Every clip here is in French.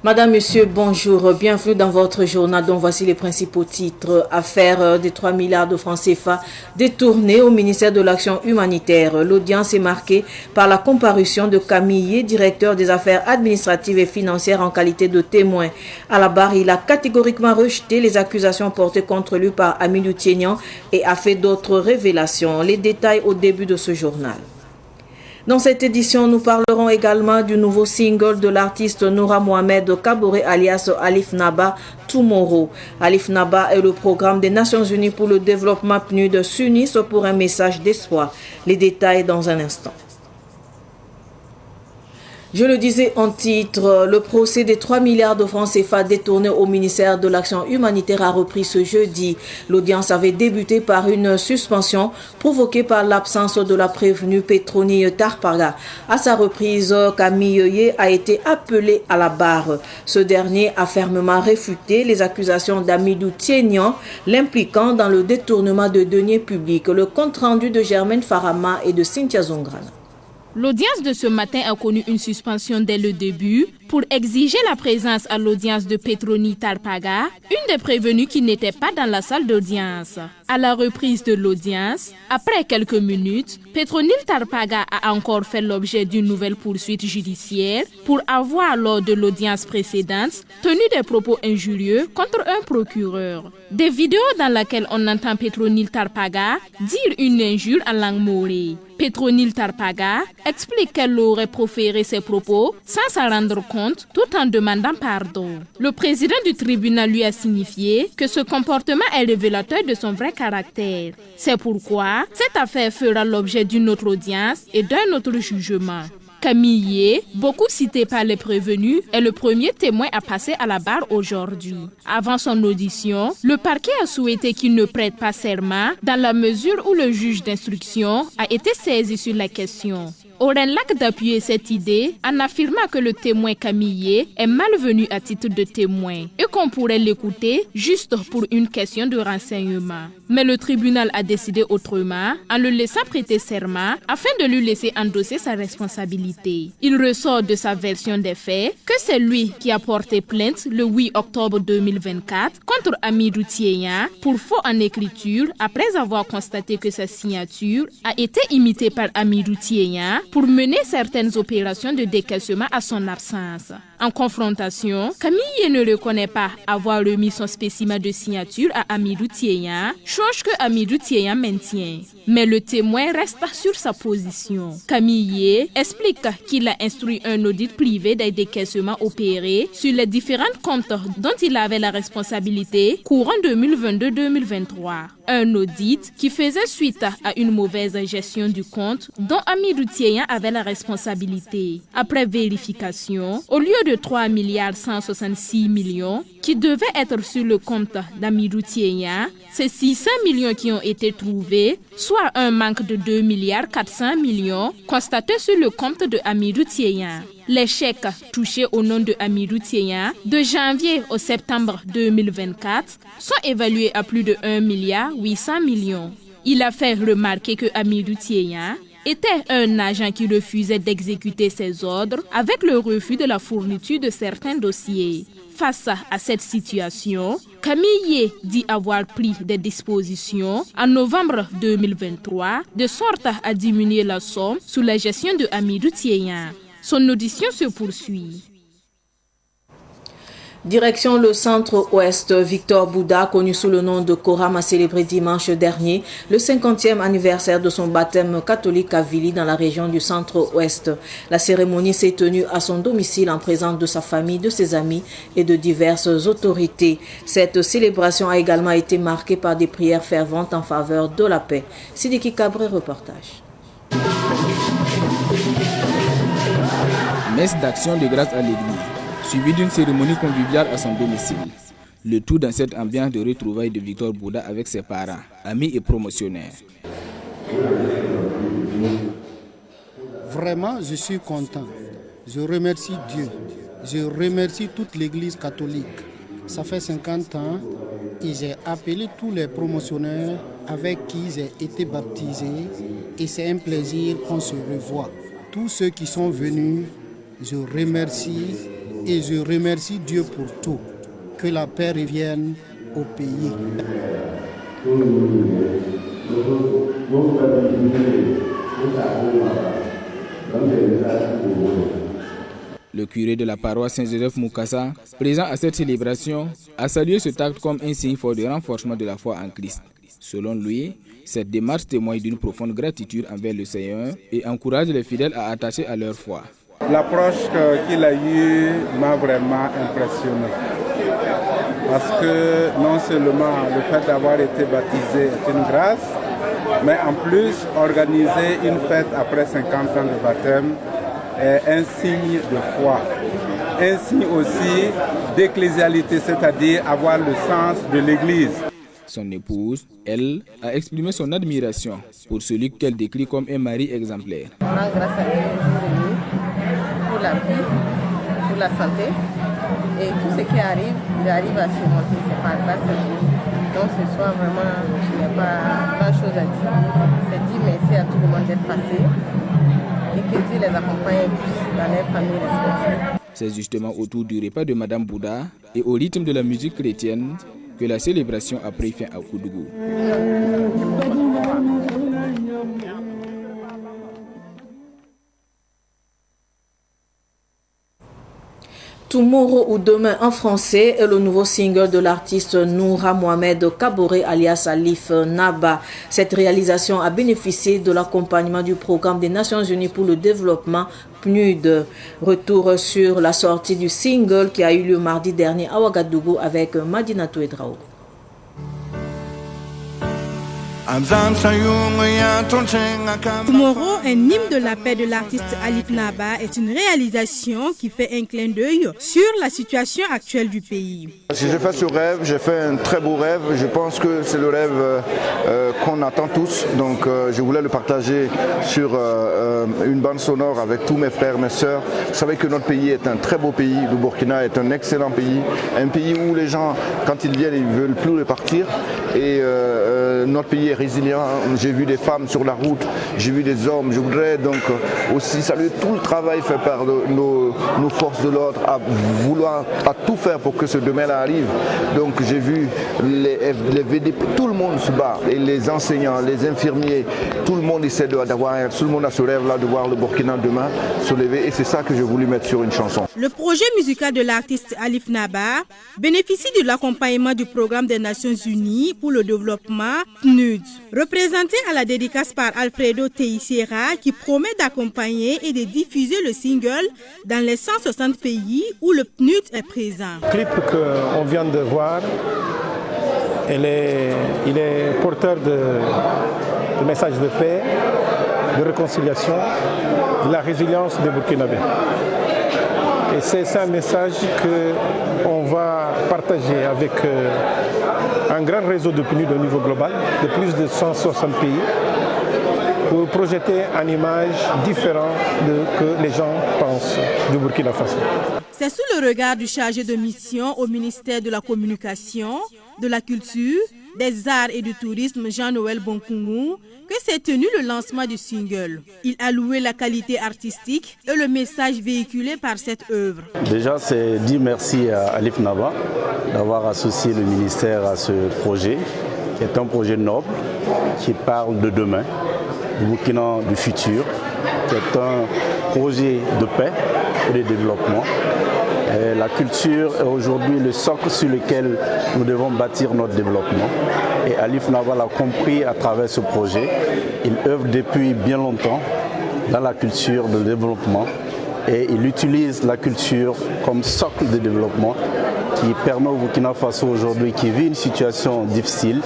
Madame, Monsieur, bonjour. Bienvenue dans votre journal dont voici les principaux titres. Affaire des 3 milliards de francs CFA détournés au ministère de l'Action humanitaire. L'audience est marquée par la comparution de Camille, directeur des affaires administratives et financières en qualité de témoin. À la barre, il a catégoriquement rejeté les accusations portées contre lui par Hamidou Tiénian et a fait d'autres révélations. Les détails au début de ce journal. Dans cette édition, nous parlerons également du nouveau single de l'artiste Noura Mohamed Kaboré alias Alif Naba, Tomorrow. Alif Naba est le programme des Nations Unies pour le développement PNUD s'unissent pour un message d'espoir. Les détails dans un instant. Je le disais en titre, le procès des 3 milliards de francs CFA détournés au ministère de l'Action humanitaire a repris ce jeudi. L'audience avait débuté par une suspension provoquée par l'absence de la prévenue Petroni Tarpaga. À sa reprise, Camille Yeye a été appelé à la barre. Ce dernier a fermement réfuté les accusations d'Hamidou Tiénian, l'impliquant dans le détournement de deniers publics. Le compte-rendu de Germaine Farama et de Cynthia Zongrana. L'audience de ce matin a connu une suspension dès le début pour exiger la présence à l'audience de Petroni Tarpaga, une des prévenues qui n'était pas dans la salle d'audience. À la reprise de l'audience, après quelques minutes, Petronil Tarpaga a encore fait l'objet d'une nouvelle poursuite judiciaire pour avoir, lors de l'audience précédente, tenu des propos injurieux contre un procureur. Des vidéos dans lesquelles on entend Petronil Tarpaga dire une injure en langue morée. Petronil Tarpaga explique qu'elle aurait proféré ses propos sans s'en rendre compte tout en demandant pardon. Le président du tribunal lui a signifié que ce comportement est révélateur de son vrai caractère. C'est pourquoi cette affaire fera l'objet d'une autre audience et d'un autre jugement. Camille, beaucoup cité par les prévenus, est le premier témoin à passer à la barre aujourd'hui. Avant son audition, le parquet a souhaité qu'il ne prête pas serment dans la mesure où le juge d'instruction a été saisi sur la question. Orenlak d'appuyer cette idée en affirmant que le témoin Camille est malvenu à titre de témoin et qu'on pourrait l'écouter juste pour une question de renseignement. Mais le tribunal a décidé autrement en le laissant prêter serment afin de lui laisser endosser sa responsabilité. Il ressort de sa version des faits que c'est lui qui a porté plainte le 8 octobre 2024 contre Hamidou Tiénian pour faux en écriture après avoir constaté que sa signature a été imitée par Hamidou Tiénian pour mener certaines opérations de décaissement à son absence. En confrontation, Camille ne reconnaît pas avoir remis son spécimen de signature à Hamidou Tiénian, chose que Hamidou Tiénian maintient. Mais le témoin reste sur sa position. Camille explique qu'il a instruit un audit privé des décaissements opérés sur les différents comptes dont il avait la responsabilité courant 2022-2023. Un audit qui faisait suite à une mauvaise gestion du compte dont Hamidou Tiénian avait la responsabilité. Après vérification, au lieu de 3 milliards 166 millions qui devaient être sur le compte d'Hamidou Tiénian, c'est 600 millions qui ont été trouvés, soit un manque de 2 milliards 400 millions constaté sur le compte de Hamidou Tiénian. Les chèques touchés au nom de Hamidou Tiénian de janvier au septembre 2024 sont évalués à plus de 1 milliard 800 millions. Il a fait remarquer que Hamidou Tiénian était un agent qui refusait d'exécuter ses ordres avec le refus de la fourniture de certains dossiers. Face à cette situation, Camille dit avoir pris des dispositions en novembre 2023 de sorte à diminuer la somme sous la gestion de Hamidou Tiénian. Son audition se poursuit. Direction le centre-ouest, Victor Bouda, connu sous le nom de Koram, a célébré dimanche dernier le 50e anniversaire de son baptême catholique à Vili dans la région du centre-ouest. La cérémonie s'est tenue à son domicile en présence de sa famille, de ses amis et de diverses autorités. Cette célébration a également été marquée par des prières ferventes en faveur de la paix. Sidiki Cabré, reportage. Messe d'action de grâce à l'église, suivi d'une cérémonie conviviale à son domicile. Le tout dans cette ambiance de retrouvailles de Victor Bouda avec ses parents, amis et promotionnaires. Vraiment, je suis content. Je remercie Dieu. Je remercie toute l'église catholique. Ça fait 50 ans et j'ai appelé tous les promotionnaires avec qui j'ai été baptisé et c'est un plaisir qu'on se revoie. Tous ceux qui sont venus, je remercie et je remercie Dieu pour tout. Que la paix revienne au pays. Le curé de la paroisse Saint-Joseph Moukassa, présent à cette célébration, a salué cet acte comme un signe fort de renforcement de la foi en Christ. Selon lui, cette démarche témoigne d'une profonde gratitude envers le Seigneur et encourage les fidèles à attacher à leur foi. L'approche qu'il a eue m'a vraiment impressionné. Parce que non seulement le fait d'avoir été baptisé est une grâce, mais en plus, organiser une fête après 50 ans de baptême est un signe de foi. Un signe aussi d'ecclésialité, c'est-à-dire avoir le sens de l'Église. Son épouse, elle, a exprimé son admiration pour celui qu'elle décrit comme un mari exemplaire. On rend grâce à Dieu pour la vie, pour la santé et tout ce qui arrive, il arrive à surmonter, c'est par grâce à Dieu. Donc ce soir vraiment, je n'ai pas grand-chose à dire. C'est dire merci à tout le monde d'être passé et que Dieu les accompagne tous dans leur famille respective. C'est justement autour du repas de Madame Bouddha et au rythme de la musique chrétienne que la célébration a pris fin à Koudougou. Tomorrow ou demain en français est le nouveau single de l'artiste Noura Mohamed Kaboré alias Alif Naba. Cette réalisation a bénéficié de l'accompagnement du programme des Nations Unies pour le développement PNUD. Retour sur la sortie du single qui a eu lieu mardi dernier à Ouagadougou avec Madinatou Edrao. Tomorrow, un hymne de la paix de l'artiste Alif Naba est une réalisation qui fait un clin d'œil sur la situation actuelle du pays. Si j'ai fait ce rêve, j'ai fait un très beau rêve. Je pense que c'est le rêve qu'on attend tous. Donc je voulais le partager sur une bande sonore avec tous mes frères, mes sœurs. Vous savez que notre pays est un très beau pays. Le Burkina est un excellent pays. Un pays où les gens, quand ils viennent, ils ne veulent plus repartir. Et notre pays est résilient. J'ai vu des femmes sur la route, j'ai vu des hommes. Je voudrais donc aussi saluer tout le travail fait par nos forces de l'ordre à vouloir à tout faire pour que ce demain-là arrive. Donc j'ai vu les VDP, tout le monde se bat, et les enseignants, les infirmiers, tout le monde essaie d'avoir, tout le monde a ce rêve-là de voir le Burkina demain se lever, et c'est ça que j'ai voulu mettre sur une chanson. Le projet musical de l'artiste Alif Naba bénéficie de l'accompagnement du programme des Nations Unies pour le développement PNUD, représenté à la dédicace par Alfredo Teixeira, qui promet d'accompagner et de diffuser le single dans les 160 pays où le PNUD est présent. Le clip qu'on vient de voir, il est porteur de messages de paix, de réconciliation, de la résilience des Burkinabés. Et c'est un message qu'on va partager avec un grand réseau de PNUD au niveau global, de plus de 160 pays, pour projeter une image différente de que les gens pensent du Burkina Faso. C'est sous le regard du chargé de mission au ministère de la Communication, de la Culture, des Arts et du Tourisme, Jean-Noël Bonkoungou, que s'est tenu le lancement du single. Il a loué la qualité artistique et le message véhiculé par cette œuvre. Déjà, c'est dire merci à Alif Naba d'avoir associé le ministère à ce projet, qui est un projet noble, qui parle de demain, du Burkina du futur, qui est un projet de paix et de développement. Et la culture est aujourd'hui le socle sur lequel nous devons bâtir notre développement. Et Alif Naba l'a compris à travers ce projet. Il œuvre depuis bien longtemps dans la culture de développement et il utilise la culture comme socle de développement qui permet au Burkina Faso aujourd'hui, qui vit une situation difficile,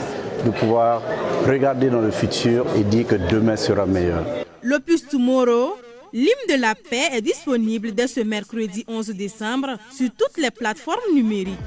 de pouvoir regarder dans le futur et dire que demain sera meilleur. L'opus Tomorrow, l'hymne de la paix, est disponible dès ce mercredi 11 décembre sur toutes les plateformes numériques.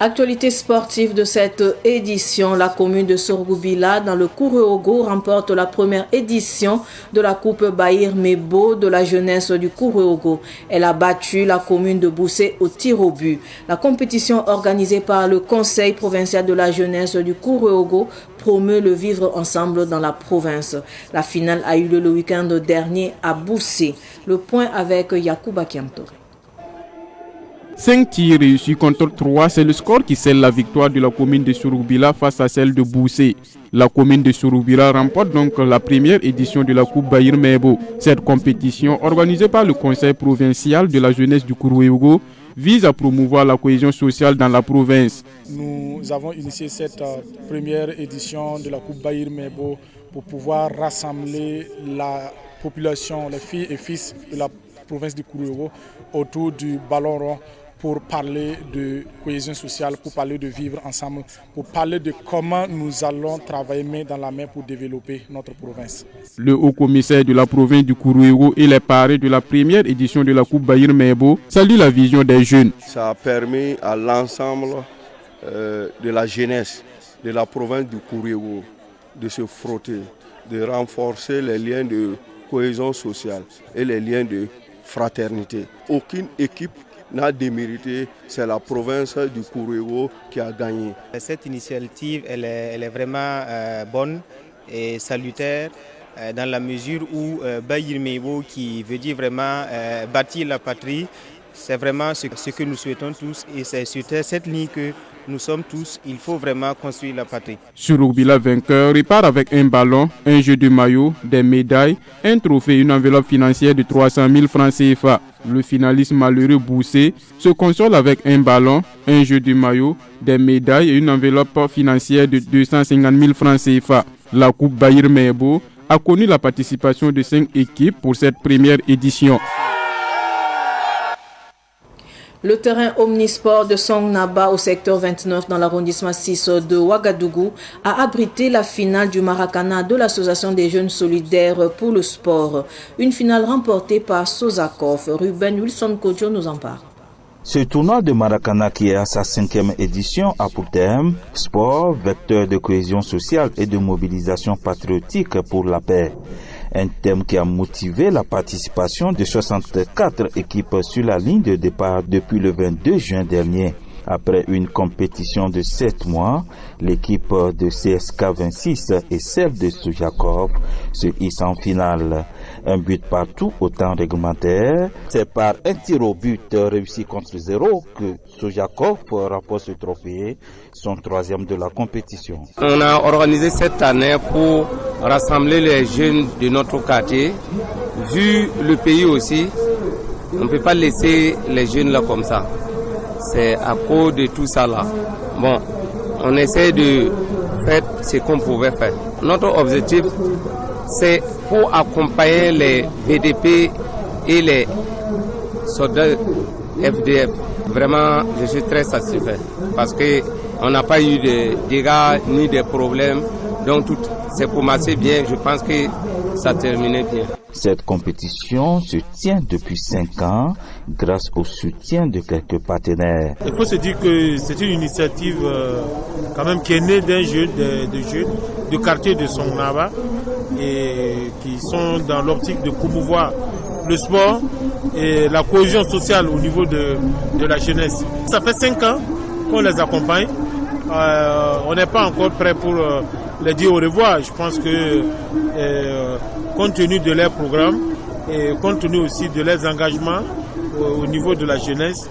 Actualité sportive de cette édition, la commune de Sorgoubila dans le Kourouogo remporte la première édition de la Coupe Bahir Mebo de la jeunesse du Kourouogo. Elle a battu la commune de Boussé au tir au but. La compétition organisée par le Conseil provincial de la jeunesse du Kourouogo promeut le vivre ensemble dans la province. La finale a eu lieu le week-end dernier à Boussé. Le point avec Yacouba Kiamtore. 5 tirs réussis contre 3, c'est le score qui scelle la victoire de la commune de Sorgoubila face à celle de Boussé. La commune de Sorgoubila remporte donc la première édition de la Coupe Bahir Mebo. Cette compétition, organisée par le Conseil provincial de la jeunesse du Kourouogo, vise à promouvoir la cohésion sociale dans la province. Nous avons initié cette première édition de la Coupe Bahir Mebo pour pouvoir rassembler la population, les filles et fils de la province du Kourouogo autour du ballon rond, pour parler de cohésion sociale, pour parler de vivre ensemble, pour parler de comment nous allons travailler main dans la main pour développer notre province. Le haut-commissaire de la province du Kourouogo et les parrains de la première édition de la Coupe Bahir Mebo saluent la vision des jeunes. Ça a permis à l'ensemble de la jeunesse de la province du Kourouogo de se frotter, de renforcer les liens de cohésion sociale et les liens de fraternité. Aucune équipe n'a démérité, c'est la province du Kourouogo qui a gagné. Cette initiative, elle est vraiment bonne et salutaire dans la mesure où Bahir Mebo, qui veut dire vraiment bâtir la patrie, c'est vraiment ce que nous souhaitons tous et c'est sur cette ligne que nous sommes tous, il faut vraiment construire la patrie. Sorgoubila vainqueur repart avec un ballon, un jeu de maillot, des médailles, un trophée et une enveloppe financière de 300 000 francs CFA. Le finaliste malheureux Boussé se console avec un ballon, un jeu de maillot, des médailles et une enveloppe financière de 250 000 francs CFA. La Coupe Bahir Mebo a connu la participation de 5 équipes pour cette première édition. Le terrain omnisport de Songnaba au secteur 29 dans l'arrondissement 6 de Ouagadougou a abrité la finale du Maracana de l'Association des jeunes solidaires pour le sport. Une finale remportée par Sozakov. Ruben Wilson Kodjo nous en parle. Ce tournoi de Maracana qui est à sa 5e édition a pour thème sport, vecteur de cohésion sociale et de mobilisation patriotique pour la paix. Un thème qui a motivé la participation de 64 équipes sur la ligne de départ depuis le 22 juin dernier. Après une compétition de 7 mois, l'équipe de CSK 26 et celle de Sojakov se hissent en finale. Un but partout au temps réglementaire. C'est par un tir au but réussi contre 0 que Sojakov remporte ce trophée, son 3e de la compétition. On a organisé cette année pour rassembler les jeunes de notre quartier. Vu le pays aussi, on ne peut pas laisser les jeunes là comme ça. C'est à cause de tout ça là. Bon, on essaie de faire ce qu'on pouvait faire. Notre objectif, c'est pour accompagner les VDP et les soldats FDF. Vraiment, je suis très satisfait parce qu'on n'a pas eu de dégâts ni de problèmes. Donc tout s'est commencé bien. Je pense que ça terminait bien. Cette compétition se tient depuis 5 ans grâce au soutien de quelques partenaires. Il faut se dire que c'est une initiative quand même qui est née d'un jeu de jeunes du quartier de Songnaba et qui sont dans l'optique de promouvoir le sport et la cohésion sociale au niveau de la jeunesse. Ça fait 5 ans qu'on les accompagne. On n'est pas encore prêt pour les dire au revoir. Je pense que compte tenu de leur programme et compte tenu aussi de leurs engagements au niveau de la jeunesse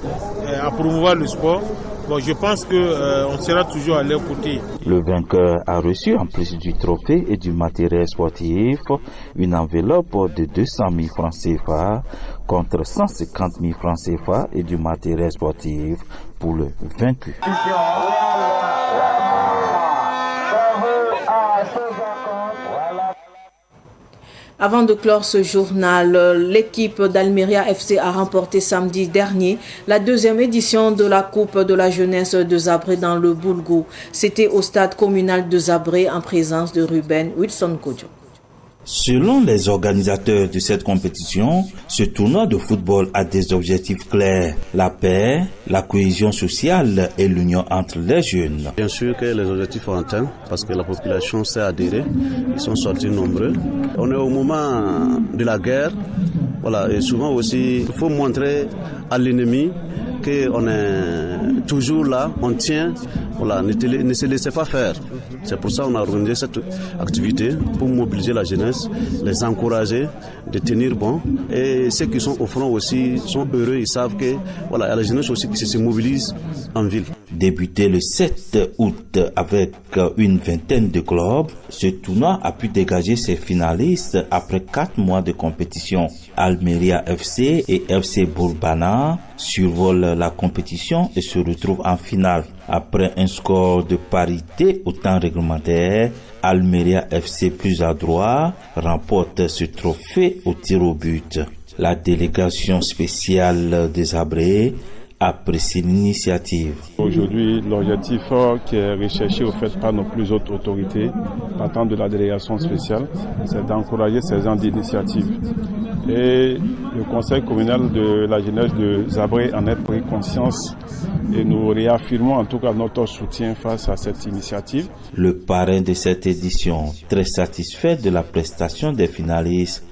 à promouvoir le sport, bon, je pense qu'on sera toujours à leur côté. Le vainqueur a reçu en plus du trophée et du matériel sportif une enveloppe de 200 000 francs CFA contre 150 000 francs CFA et du matériel sportif pour le vaincu. Avant de clore ce journal, l'équipe d'Almeria FC a remporté samedi dernier la 2e édition de la Coupe de la jeunesse de Zabré dans le Boulgou. C'était au stade communal de Zabré en présence de Ruben Wilson Kodjo. Selon les organisateurs de cette compétition, ce tournoi de football a des objectifs clairs, la paix, la cohésion sociale et l'union entre les jeunes. Bien sûr que les objectifs sont atteints parce que la population s'est adhérée, ils sont sortis nombreux. On est au moment de la guerre, voilà, et souvent aussi il faut montrer à l'ennemi qu'on est toujours là, on tient, voilà, ne se laissez pas faire. C'est pour ça qu'on a organisé cette activité pour mobiliser la jeunesse, les encourager, de tenir bon. Et ceux qui sont au front aussi sont heureux, ils savent que voilà, il y a la jeunesse aussi qui se mobilise en ville. Débuté le 7 août avec une vingtaine de clubs, ce tournoi a pu dégager ses finalistes après 4 mois de compétition. Almeria FC et FC Bourbana survolent la compétition et se retrouvent en finale. Après un score de parité au temps réglementaire, Almeria FC plus adroit remporte ce trophée au tir au but. La délégation spéciale des Abrés apprécie l'initiative. Aujourd'hui, l'objectif qui est recherché au fait par nos plus hautes autorités, partant de la délégation spéciale, c'est d'encourager ces gens d'initiative. Et le conseil communal de la jeunesse de Zabré en a pris conscience et nous réaffirmons en tout cas notre soutien face à cette initiative. Le parrain de cette édition, très satisfait de la prestation des finalistes,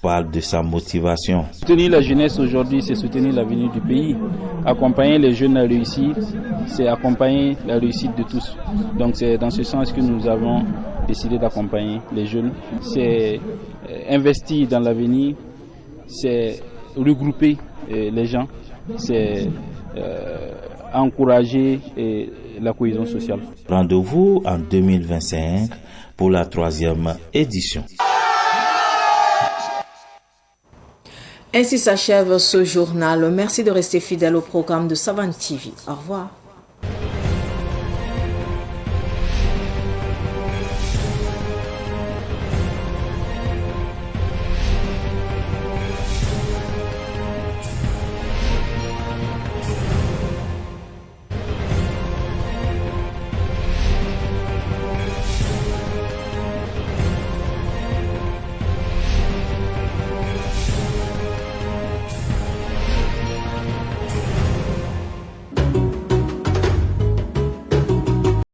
parle de sa motivation. Soutenir la jeunesse aujourd'hui, c'est soutenir l'avenir du pays. Accompagner les jeunes à réussir, c'est accompagner la réussite de tous. Donc c'est dans ce sens que nous avons décidé d'accompagner les jeunes. C'est investir dans l'avenir, c'est regrouper les gens, c'est encourager la cohésion sociale. Rendez-vous en 2025 pour la 3e édition. Ainsi s'achève ce journal. Merci de rester fidèle au programme de Savane TV. Au revoir.